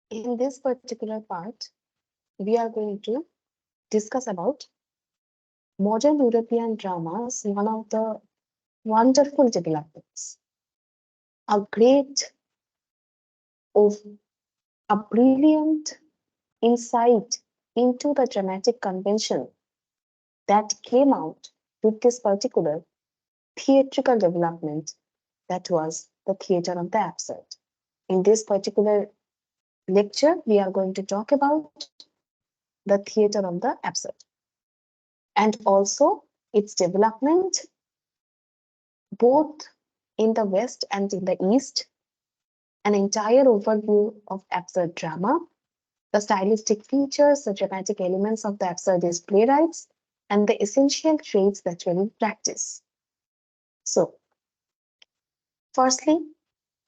In this particular part, we are going to discuss about modern European dramas, one of the wonderful developments, a great of a brilliant insight into the dramatic convention that came out with this particular theatrical development that was the theater of the absurd. In this particular lecture, we are going to talk about the theater of the absurd and also its development both in the West and in the East, an entire overview of absurd drama, the stylistic features, the dramatic elements of the absurdist playwrights, and the essential traits that were in practice. So, firstly,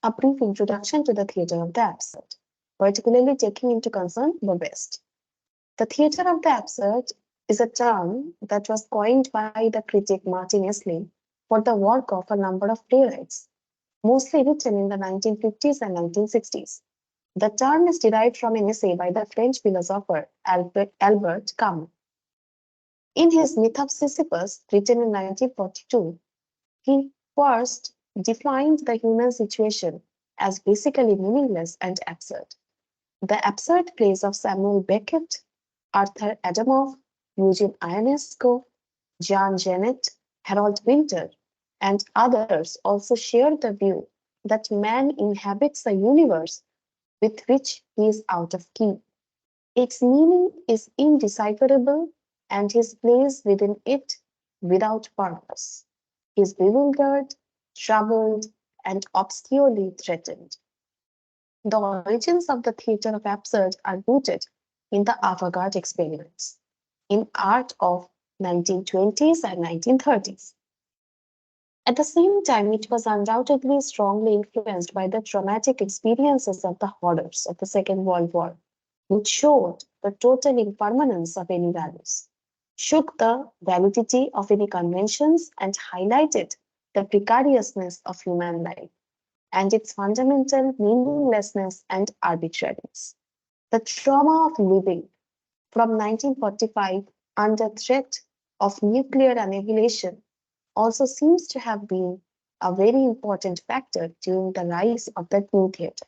a brief introduction to the theatre of the absurd, particularly taking into concern the West. The theatre of the absurd is a term that was coined by the critic Martin Essley for the work of a number of playwrights, mostly written in the 1950s and 1960s. The term is derived from an essay by the French philosopher Albert Camus. In his Myth of Sisyphus, written in 1942, he first defined the human situation as basically meaningless and absurd. The absurd plays of Samuel Beckett, Arthur Adamoff, Eugene Ionesco, Jean Genet, Harold Winter, and others also share the view that man inhabits a universe with which he is out of key. Its meaning is indecipherable, and his place within it without purpose. He is bewildered, troubled, and obscurely threatened. The origins of the theatre of absurd are rooted in the avant-garde experiments in art of 1920s and 1930s. At the same time, it was undoubtedly strongly influenced by the traumatic experiences of the horrors of the Second World War, which showed the total impermanence of any values, shook the validity of any conventions, and highlighted the precariousness of human life and its fundamental meaninglessness and arbitrariness. The trauma of living from 1945 under threat of nuclear annihilation also seems to have been a very important factor during the rise of the new theatre.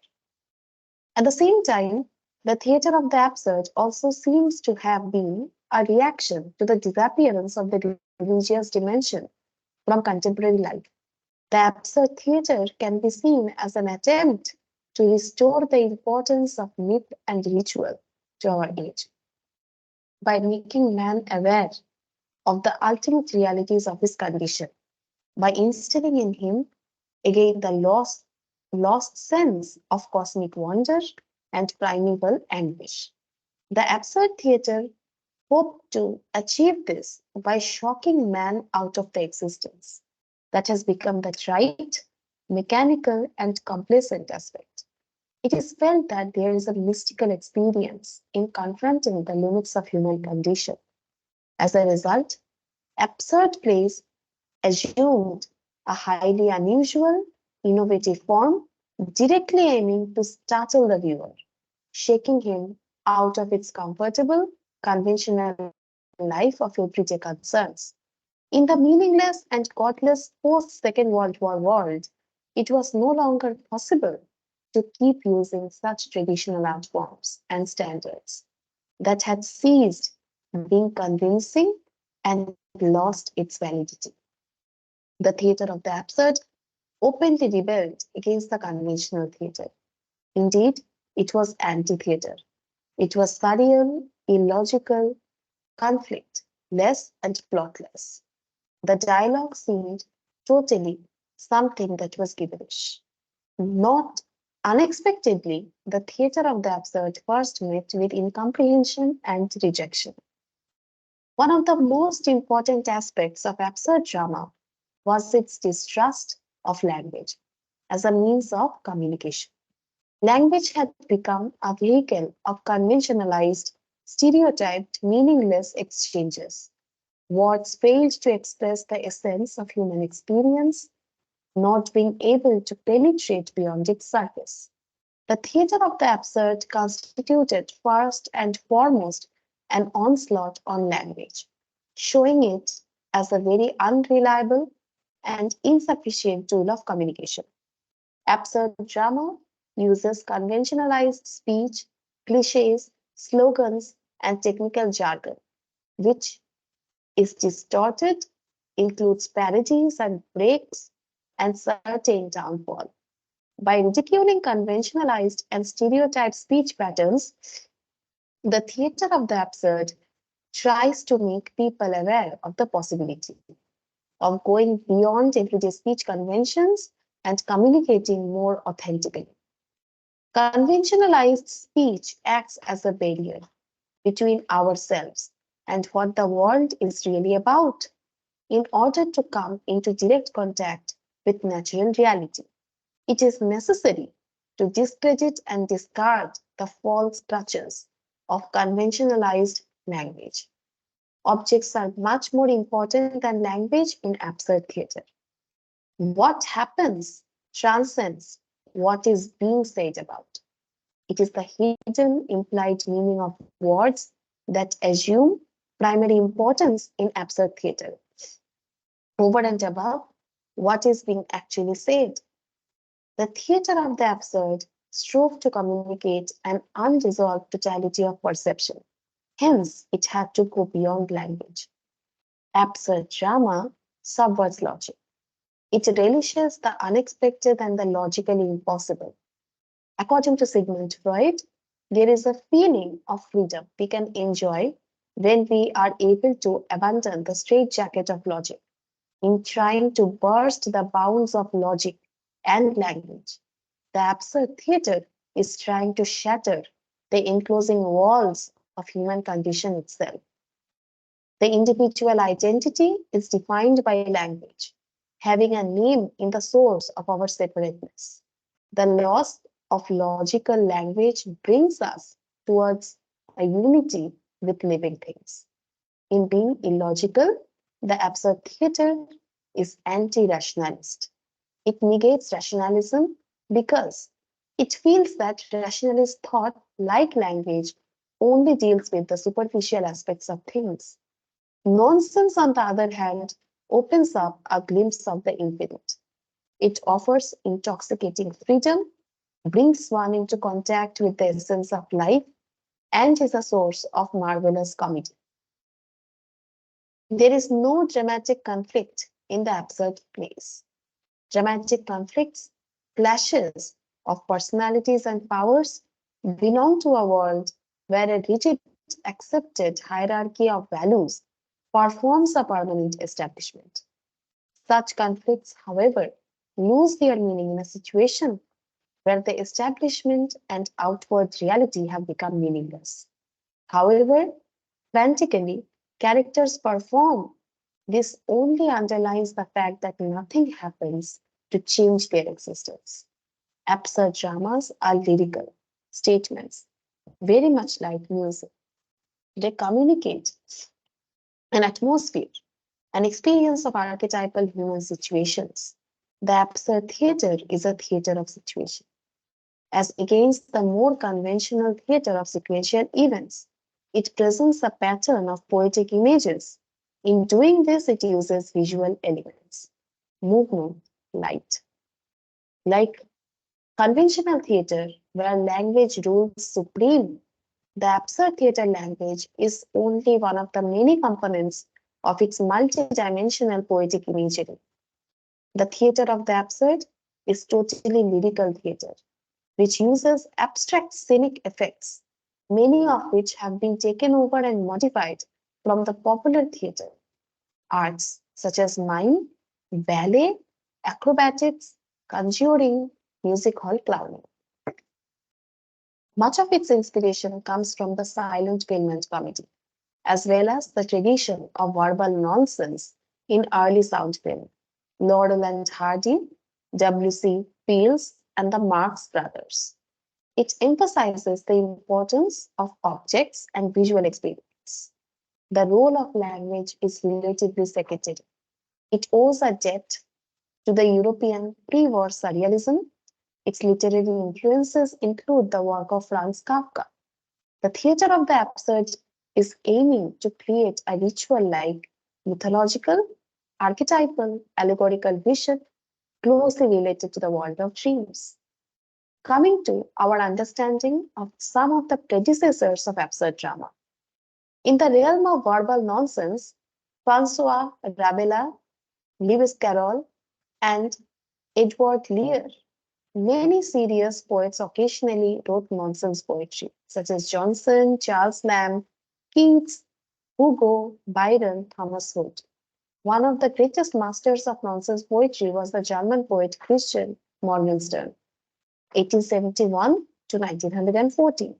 At the same time, the theatre of the absurd also seems to have been a reaction to the disappearance of the religious dimension from contemporary life. The absurd theatre can be seen as an attempt to restore the importance of myth and ritual to our age by making man aware of the ultimate realities of his condition, by instilling in him again the lost sense of cosmic wonder and primeval anguish. The absurd theatre hoped to achieve this by shocking man out of the existence that has become the trite, mechanical, and complacent aspect. It is felt that there is a mystical experience in confronting the limits of human condition. As a result, absurd plays assumed a highly unusual, innovative form, directly aiming to startle the viewer, shaking him out of its comfortable, conventional life of everyday concerns. In the meaningless and godless post Second World War world, it was no longer possible to keep using such traditional art forms and standards that had ceased being convincing and lost its validity. The theatre of the absurd openly rebelled against the conventional theatre. Indeed, it was anti theatre. It was surreal, illogical, conflict less and plotless. The dialogue seemed totally something that was gibberish. Not unexpectedly, the theatre of the absurd first met with incomprehension and rejection. One of the most important aspects of absurd drama was its distrust of language as a means of communication. Language had become a vehicle of conventionalized, stereotyped, meaningless exchanges. Words failed to express the essence of human experience, not being able to penetrate beyond its surface. The theatre of the absurd constituted first and foremost an onslaught on language, showing it as a very unreliable and insufficient tool of communication. Absurd drama uses conventionalized speech, cliches, slogans, and technical jargon, which is distorted, includes parodies and breaks, and certain downfall. By ridiculing conventionalized and stereotyped speech patterns, the theater of the absurd tries to make people aware of the possibility of going beyond everyday speech conventions and communicating more authentically. Conventionalized speech acts as a barrier between ourselves and what the world is really about in order to come into direct contact with natural reality. It is necessary to discredit and discard the false crutches of conventionalized language. Objects are much more important than language in absurd theater. What happens transcends what is being said about. It is the hidden implied meaning of words that assume primary importance in absurd theater, over and above what is being actually said. The theater of the absurd strove to communicate an unresolved totality of perception. Hence, it had to go beyond language. Absurd drama subverts logic. It relishes the unexpected and the logically impossible. According to Sigmund Freud, there is a feeling of freedom we can enjoy when we are able to abandon the straitjacket of logic in trying to burst the bounds of logic and language. The absurd theater is trying to shatter the enclosing walls of human condition itself. The individual identity is defined by language, having a name in the source of our separateness. The loss of logical language brings us towards a unity with living things. In being illogical, the absurd theater is anti rationalist. It negates rationalism because it feels that rationalist thought, like language, only deals with the superficial aspects of things. Nonsense, on the other hand, opens up a glimpse of the infinite. It offers intoxicating freedom, brings one into contact with the essence of life, and is a source of marvelous comedy. There is no dramatic conflict in the absurd plays. Dramatic conflicts, clashes of personalities and powers belong to a world where a rigid, accepted hierarchy of values performs a permanent establishment. Such conflicts, however, lose their meaning in a situation where the establishment and outward reality have become meaningless. However, frantically, characters perform. This only underlines the fact that nothing happens to change their existence. Absurd dramas are lyrical statements, very much like music. They communicate an atmosphere, an experience of archetypal human situations. The absurd theater is a theater of situation, as against the more conventional theater of sequential events. It presents a pattern of poetic images. In doing this, it uses visual elements, movement, light. Like conventional theater, where language rules supreme, the absurd theater language is only one of the many components of its multidimensional poetic imagery. The theater of the absurd is totally lyrical theater, which uses abstract scenic effects, many of which have been taken over and modified from the popular theater arts such as mime, ballet, acrobatics, conjuring, music hall clowning. Much of its inspiration comes from the silent film and comedy, as well as the tradition of verbal nonsense in early sound film. Laurel and Hardy, W.C. Fields, and the Marx Brothers. It emphasizes the importance of objects and visual experience. The role of language is relatively secondary. It owes a debt to the European pre-war surrealism Its literary influences include the work of Franz Kafka. The theater of the absurd is aiming to create a ritual-like, mythological, archetypal, allegorical vision closely related to the world of dreams. Coming to our understanding of some of the predecessors of absurd drama. In the realm of verbal nonsense, Francois Rabelais, Lewis Carroll, and Edward Lear, many serious poets occasionally wrote nonsense poetry, such as Johnson, Charles Lamb, Keats, Hugo, Byron, Thomas Hood. One of the greatest masters of nonsense poetry was the German poet Christian Morgenstern, 1871 to 1914.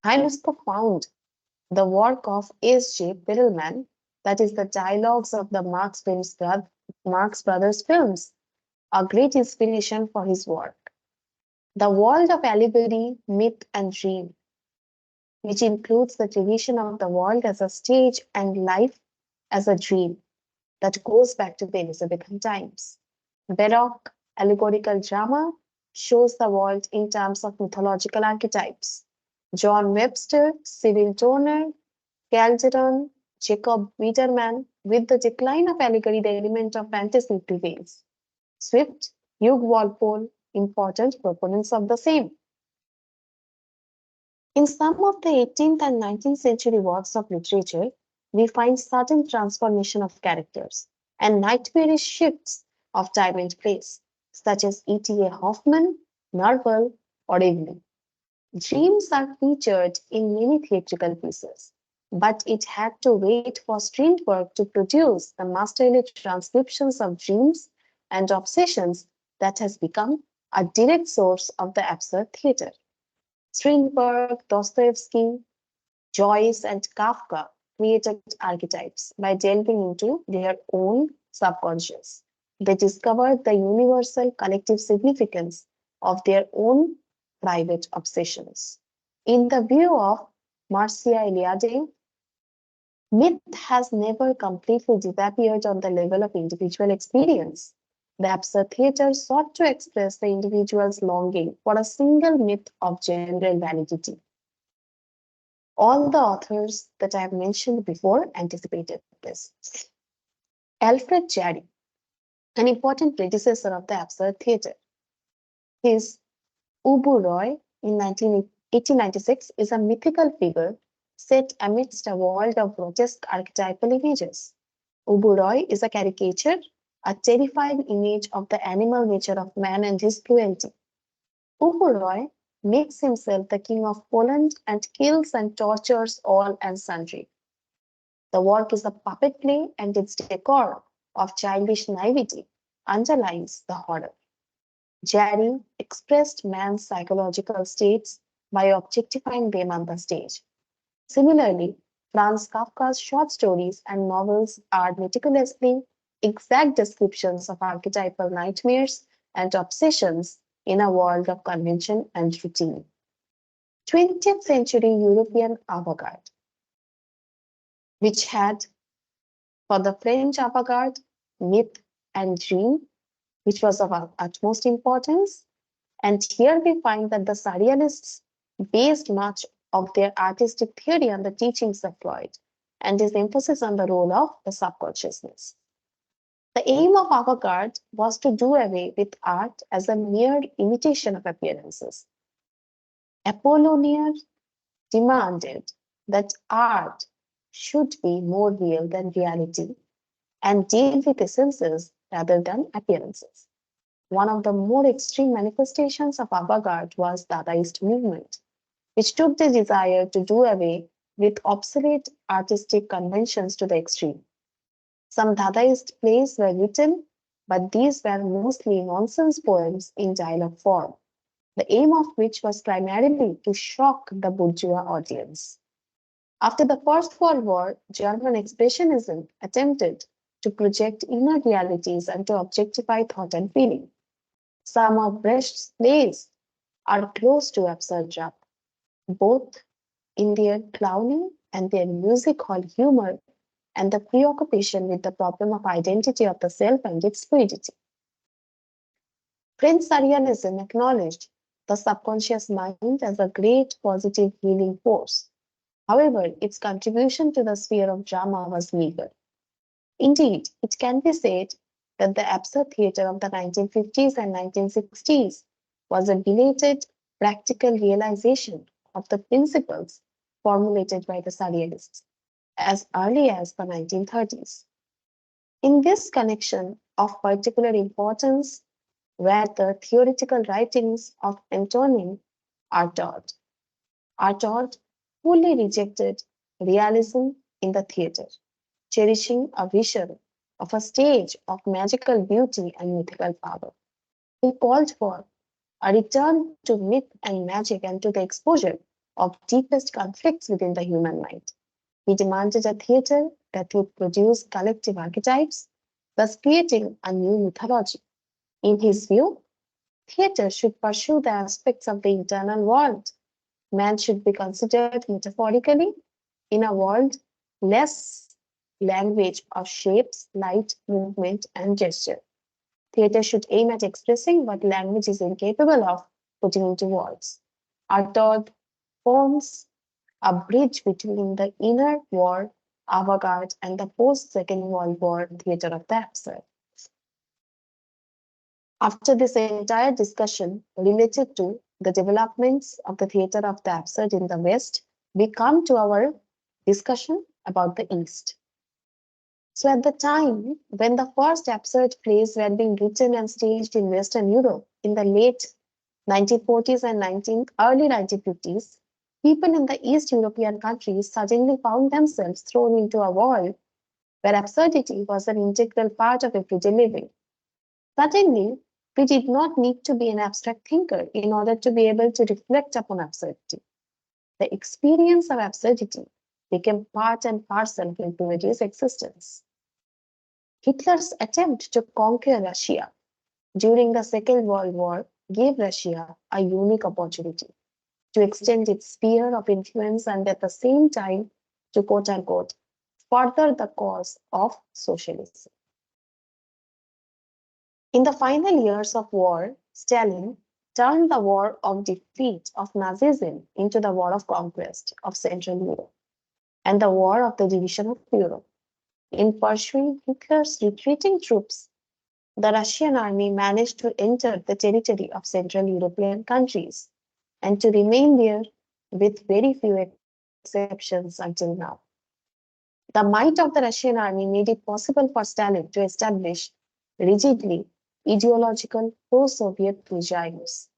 Highly profound, the work of S.J. Perelman, that is the dialogues of the Marx Brothers films, a great inspiration for his work. The world of allegory, myth, and dream, which includes the division of the world as a stage and life as a dream that goes back to the Elizabethan times. Baroque allegorical drama shows the world in terms of mythological archetypes. John Webster, Cyril Toner, Calderon, Jacob Wiederman, with the decline of allegory, the element of fantasy prevails. Swift, Hugh Walpole, important proponents of the same. In some of the 18th and 19th century works of literature, we find sudden transformation of characters and nightmarish shifts of time and place, such as E.T.A. Hoffmann, Nerval, or Evelyn. Dreams are featured in many theatrical pieces, but it had to wait for Strindberg to produce the masterly transcriptions of dreams and obsessions that has become a direct source of the absurd theater. Strindberg, Dostoevsky, Joyce, and Kafka created archetypes by delving into their own subconscious. They discovered the universal collective significance of their own private obsessions. In the view of Marcia Eliade, myth has never completely disappeared on the level of individual experience. The absurd theater sought to express the individual's longing for a single myth of general validity. All the authors that I have mentioned before anticipated this. Alfred Jarry, an important predecessor of the absurd theater. His Ubu Roy in 1896 is a mythical figure set amidst a world of grotesque archetypal images. Ubu Roy is a caricature, a terrifying image of the animal nature of man and his cruelty. Ubu Roy makes himself the king of Poland and kills and tortures all and sundry. The work is a puppet play, and its decor of childish naivety underlines the horror. Jarry expressed man's psychological states by objectifying them on the stage. Similarly, Franz Kafka's short stories and novels are meticulously exact descriptions of archetypal nightmares and obsessions in a world of convention and routine. 20th century European avant-garde, which had for the French avant-garde, myth and dream, which was of utmost importance. And here we find that the surrealists based much of their artistic theory on the teachings of Freud and his emphasis on the role of the subconsciousness. The aim of avant-garde was to do away with art as a mere imitation of appearances. Apollinaire demanded that art should be more real than reality and deal with essences rather than appearances. One of the more extreme manifestations of avant-garde was Dadaist movement, which took the desire to do away with obsolete artistic conventions to the extreme. Some Dadaist plays were written, but these were mostly nonsense poems in dialogue form, the aim of which was primarily to shock the bourgeois audience. After the First World War, German Expressionism attempted to project inner realities and to objectify thought and feeling. Some of Brecht's plays are close to absurd drama, both in their clowning and their music hall humor and the preoccupation with the problem of identity of the self and its fluidity. French surrealism acknowledged the subconscious mind as a great positive healing force. However, its contribution to the sphere of drama was meager. Indeed, it can be said that the absurd theatre of the 1950s and 1960s was a belated practical realization of the principles formulated by the surrealists as early as the 1930s. In this connection of particular importance, where the theoretical writings of Antonin Artaud. Artaud fully rejected realism in the theatre, cherishing a vision of a stage of magical beauty and mythical power. He called for a return to myth and magic and to the exposure of deepest conflicts within the human mind. He demanded a theatre that would produce collective archetypes, thus creating a new mythology. In his view, theatre should pursue the aspects of the internal world. Man should be considered metaphorically in a world less language of shapes, light, movement, and gesture. Theatre should aim at expressing what language is incapable of putting into words. Art forms a bridge between the inner war avant-garde and the post-Second World War theatre of the absurd. After this entire discussion related to the developments of the theatre of the absurd in the West, we come to our discussion about the East. So at the time when the first absurd plays were being written and staged in Western Europe in the late 1940s and early 1950s, people in the East European countries suddenly found themselves thrown into a world where absurdity was an integral part of everyday living. Suddenly, we did not need to be an abstract thinker in order to be able to reflect upon absurdity. The experience of absurdity became part and parcel of everybody's existence. Hitler's attempt to conquer Russia during the Second World War gave Russia a unique opportunity to extend its sphere of influence and at the same time to quote unquote further the cause of socialism. In the final years of war, Stalin turned the war of defeat of Nazism into the war of conquest of Central Europe and the war of the division of Europe. In pursuing Hitler's retreating troops, the Russian army managed to enter the territory of Central European countries and to remain there with very few exceptions until now. The might of the Russian army made it possible for Stalin to establish rigidly ideological pro-Soviet regimes,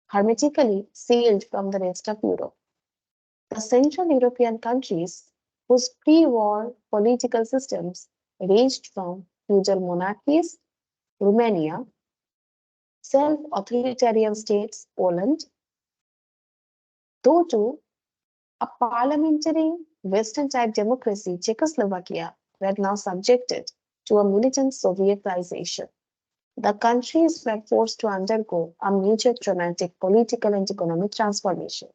hermetically sealed from the rest of Europe. The Central European countries, whose pre-war political systems ranged from feudal monarchies, Romania, self-authoritarian states, Poland, though to a parliamentary Western-type democracy, Czechoslovakia, were now subjected to a militant Sovietization. The countries were forced to undergo a major traumatic political and economic transformation.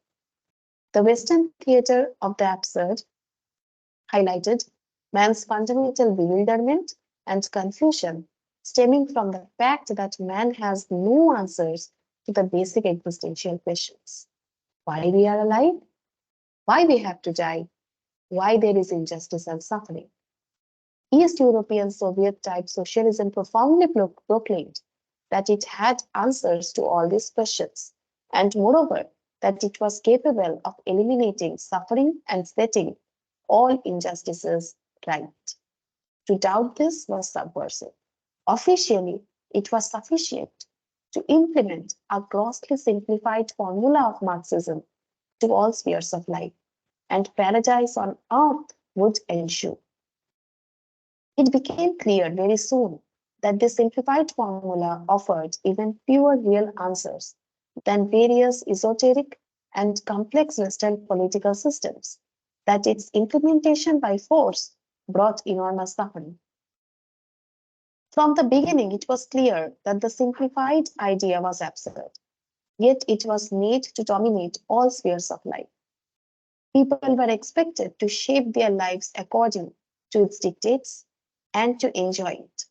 The Western theatre of the absurd highlighted man's fundamental bewilderment and confusion stemming from the fact that man has no answers to the basic existential questions. Why we are alive? Why we have to die? Why there is injustice and suffering? East European Soviet type socialism profoundly proclaimed that it had answers to all these questions, and moreover, that it was capable of eliminating suffering and setting all injustices right. To doubt this was subversive. Officially, it was sufficient to implement a grossly simplified formula of Marxism to all spheres of life, and paradise on earth would ensue. It became clear very soon that this simplified formula offered even fewer real answers than various esoteric and complex Western political systems, that its implementation by force brought enormous suffering. From the beginning, it was clear that the simplified idea was absurd, yet it was made to dominate all spheres of life. People were expected to shape their lives according to its dictates and to enjoy it.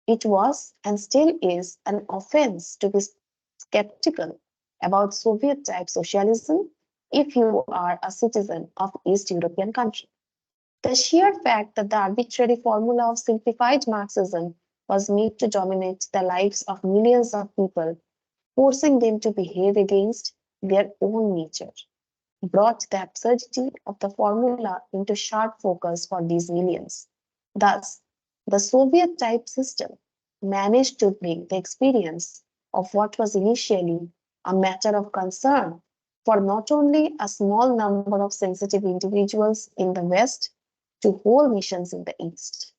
It was and still is an offense to be skeptical about Soviet type socialism if you are a citizen of East European country. The sheer fact that the arbitrary formula of simplified Marxism was made to dominate the lives of millions of people, forcing them to behave against their own nature, brought the absurdity of the formula into sharp focus for these millions. Thus, the Soviet type system managed to bring the experience of what was initially a matter of concern for not only a small number of sensitive individuals in the West to whole nations in the East.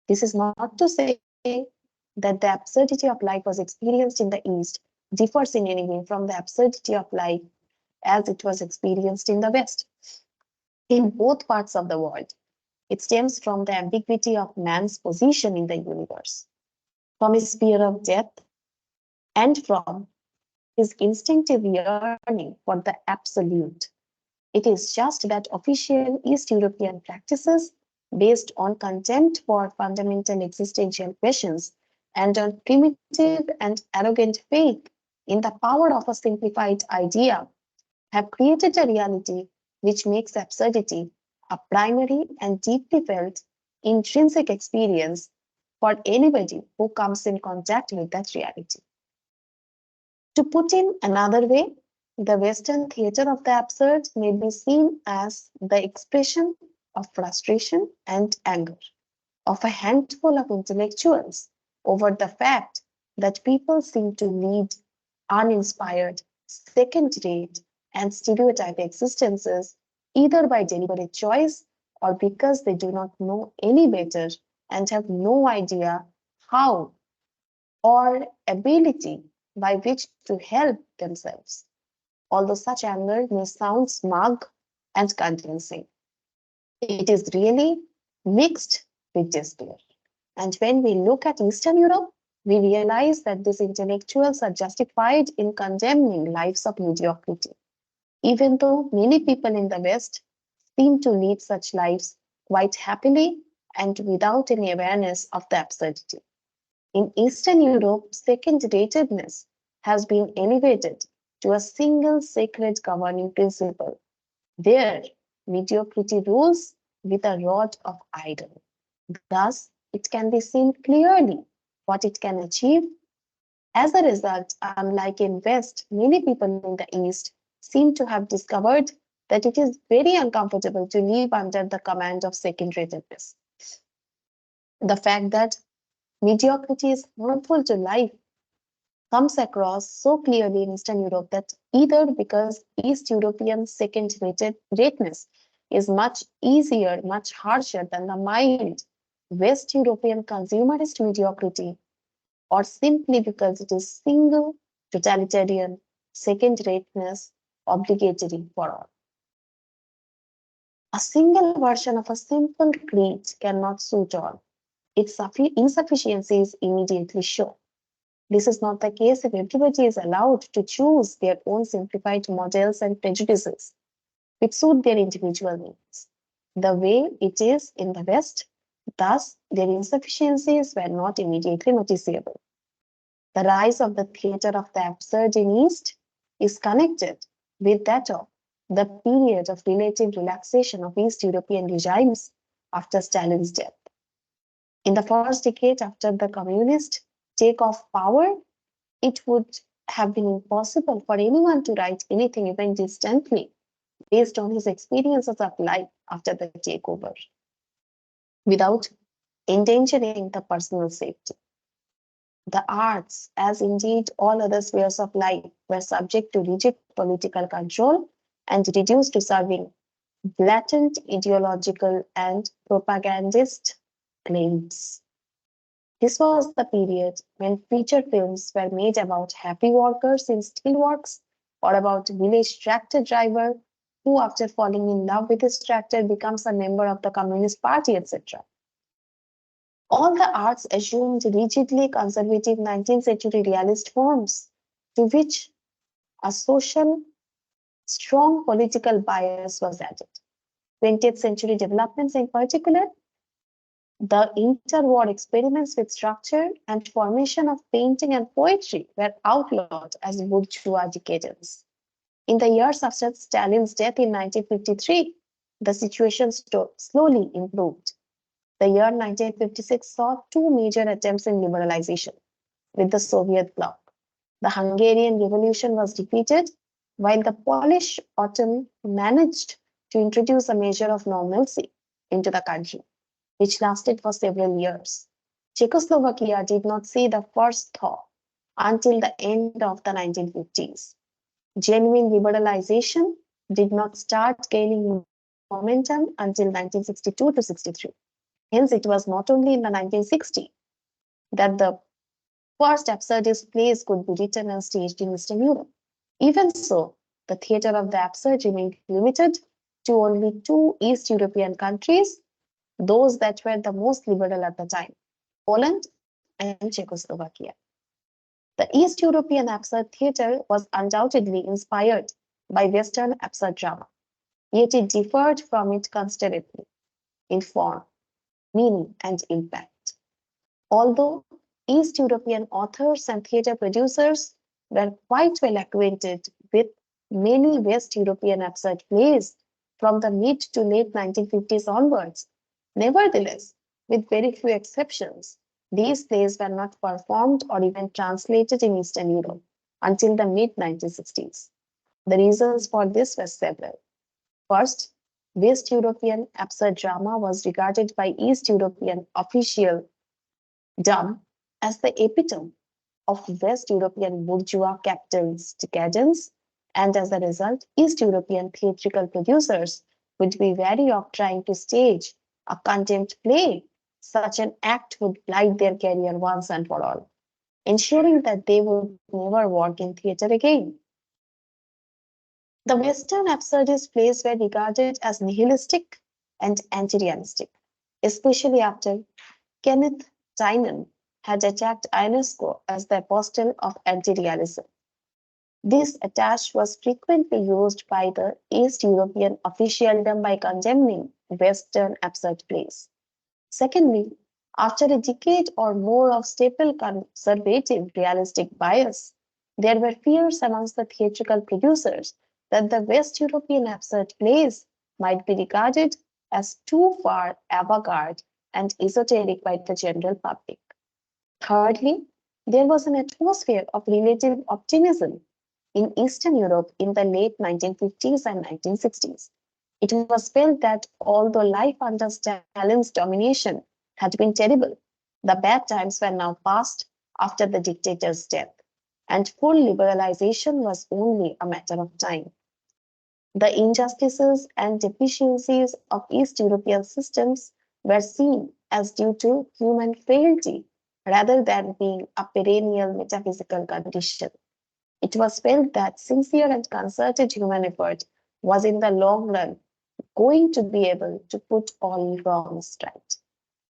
This is not to say that the absurdity of life was experienced in the East differs in any way from the absurdity of life as it was experienced in the West. In both parts of the world, it stems from the ambiguity of man's position in the universe, from his fear of death, and from his instinctive yearning for the absolute. It is just that official East European practices, based on contempt for fundamental existential questions and on primitive and arrogant faith in the power of a simplified idea, have created a reality which makes absurdity a primary and deeply felt intrinsic experience for anybody who comes in contact with that reality. To put in another way, the Western theater of the absurd may be seen as the expression of frustration and anger of a handful of intellectuals over the fact that people seem to lead uninspired, second rate, and stereotype existences either by deliberate choice or because they do not know any better and have no idea how or ability by which to help themselves, although such anger may sound smug and convincing. It is really mixed with despair. And when we look at Eastern Europe, we realize that these intellectuals are justified in condemning lives of mediocrity, even though many people in the West seem to lead such lives quite happily and without any awareness of the absurdity. In Eastern Europe, second ratedness has been elevated to a single sacred governing principle. There, mediocrity rules with a rod of iron. Thus, it can be seen clearly what it can achieve. As a result, unlike in West, many people in the East seem to have discovered that it is very uncomfortable to live under the command of second-ratedness. The fact that mediocrity is harmful to life comes across so clearly in Eastern Europe that either because East European second-ratedness is much easier, much harsher than the mild West European consumerist mediocrity, or simply because it is single, totalitarian, second-rateness, obligatory for all. A single version of a simple creed cannot suit all. Its insufficiencies immediately show. This is not the case if everybody is allowed to choose their own simplified models and prejudices which suit their individual needs. The way it is in the West, thus their insufficiencies were not immediately noticeable. The rise of the theatre of the absurd in East is connected with that of the period of relative relaxation of East European regimes after Stalin's death. In the first decade after the communist take of power, it would have been impossible for anyone to write anything even distantly based on his experiences of life after the takeover without endangering the personal safety. The arts, as indeed all other spheres of life, were subject to rigid political control and reduced to serving blatant ideological and propagandist claims. This was the period when feature films were made about happy workers in steelworks or about village tractor driver who, after falling in love with his tractor, becomes a member of the Communist Party, etc. All the arts assumed rigidly conservative 19th century realist forms to which a social, strong political bias was added. 20th century developments in particular The interwar experiments with structure and formation of painting and poetry were outlawed as bourgeois decadence. In the years after Stalin's death in 1953, the situation slowly improved. The year 1956 saw two major attempts in liberalization with the Soviet bloc. The Hungarian Revolution was defeated, while the Polish Autumn managed to introduce a measure of normalcy into the country, which lasted for several years. Czechoslovakia did not see the first thaw until the end of the 1950s. Genuine liberalization did not start gaining momentum until 1962 to 63. Hence, it was not only in the 1960s that the first absurdist plays could be written and staged in Eastern Europe. Even so, the theatre of the absurd remained limited to only two East European countries, those that were the most liberal at the time, Poland and Czechoslovakia. The East European absurd theatre was undoubtedly inspired by Western absurd drama, yet it differed from it considerably in form, meaning, and impact. Although East European authors and theatre producers were quite well acquainted with many West European absurd plays from the mid to late 1950s onwards, nevertheless, with very few exceptions, these plays were not performed or even translated in Eastern Europe until the mid 1960s. The reasons for this were several. First, West European absurd drama was regarded by East European officialdom as the epitome of West European bourgeois capitalist decadence, and as a result, East European theatrical producers would be wary of trying to stage a contempt play. Such an act would blight their career once and for all, ensuring that they would never work in theatre again. The Western absurdist plays were regarded as nihilistic and anti-realistic, especially after Kenneth Tynan had attacked Ionesco as the apostle of anti-realism. This attack was frequently used by the East European officialdom by condemning Western absurd plays. Secondly, after a decade or more of staple conservative realistic bias, there were fears amongst the theatrical producers that the West European absurd plays might be regarded as too far avant-garde and esoteric by the general public. Thirdly, there was an atmosphere of relative optimism in Eastern Europe in the late 1950s and 1960s. It was felt that although life under Stalin's domination had been terrible, the bad times were now past after the dictator's death, and full liberalization was only a matter of time. The injustices and deficiencies of East European systems were seen as due to human frailty rather than being a perennial metaphysical condition. It was felt that sincere and concerted human effort was in the long run going to be able to put all wrongs right.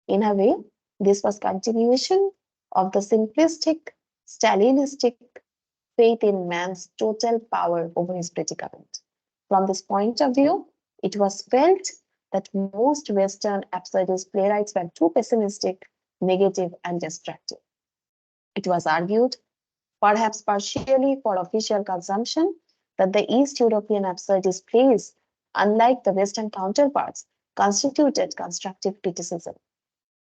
In a way, this was continuation of the simplistic, Stalinistic faith in man's total power over his predicament. From this point of view, it was felt that most Western absurdist playwrights were too pessimistic, negative, and destructive. It was argued, perhaps partially for official consumption, that the East European absurdist plays, unlike the Western counterparts, constituted constructive criticism.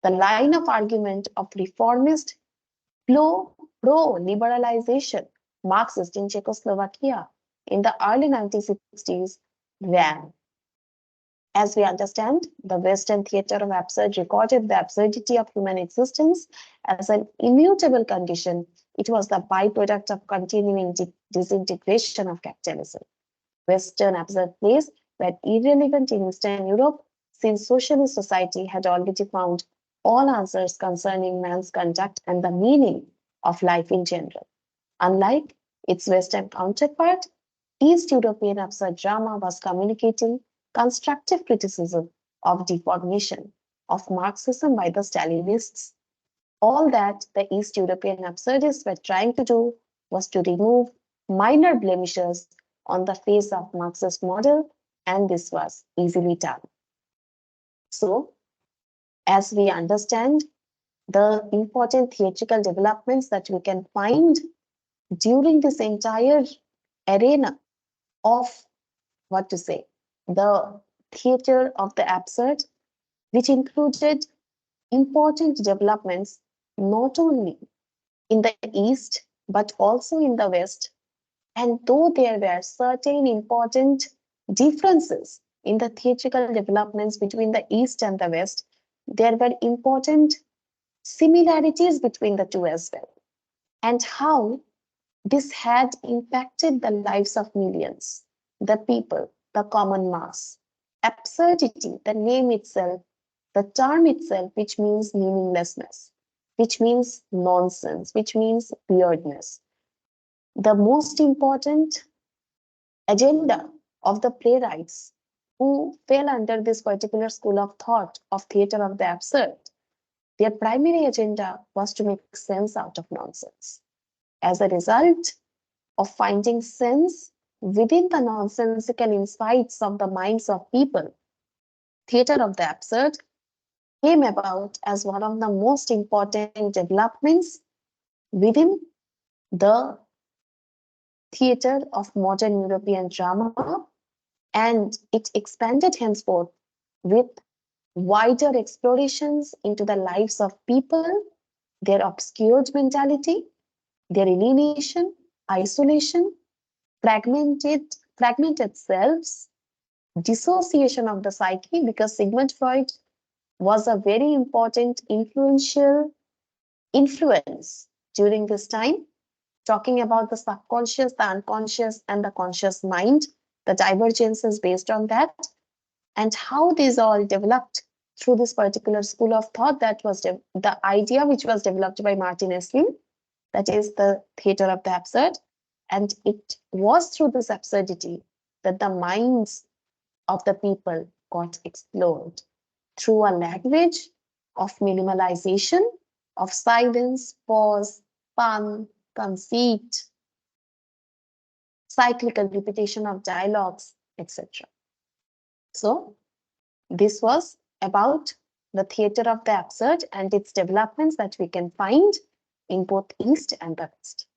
The line of argument of reformist pro-liberalization Marxist in Czechoslovakia in the early 1960s ran. As we understand, the Western theatre of absurd recorded the absurdity of human existence as an immutable condition. It was the byproduct of continuing disintegration of capitalism. Western absurd plays were irrelevant in Eastern Europe since socialist society had already found all answers concerning man's conduct and the meaning of life in general. Unlike its Western counterpart, East European absurd drama was communicating constructive criticism of deformation of Marxism by the Stalinists. All that the East European absurdists were trying to do was to remove minor blemishes on the face of Marxist model, and this was easily done. So, as we understand the important theatrical developments that we can find during this entire arena of what to say, the theater of the absurd, which included important developments not only in the East but also in the West. And though there were certain important differences in the theatrical developments between the East and the West, there were important similarities between the two as well. And how this had impacted the lives of millions, the people, the common mass. Absurdity, the name itself, the term itself, which means meaninglessness, which means nonsense, which means weirdness. The most important agenda of the playwrights who fell under this particular school of thought of theater of the absurd, their primary agenda was to make sense out of nonsense. As a result of finding sense within the nonsensical insights of the minds of people, theater of the absurd came about as one of the most important developments within the theater of modern European drama, and it expanded henceforth with wider explorations into the lives of people, their obscured mentality, their alienation, isolation, fragmented selves, dissociation of the psyche, because Sigmund Freud was a very important influential influence during this time, talking about the subconscious, the unconscious, and the conscious mind, the divergences based on that, and how these all developed through this particular school of thought that was the idea which was developed by Martin Esslin, that is the theater of the absurd. And it was through this absurdity that the minds of the people got explored through a language of minimalization, of silence, pause, pun, conceit, cyclical repetition of dialogues, etc. So, this was about the theater of the absurd and its developments that we can find in both East and the West.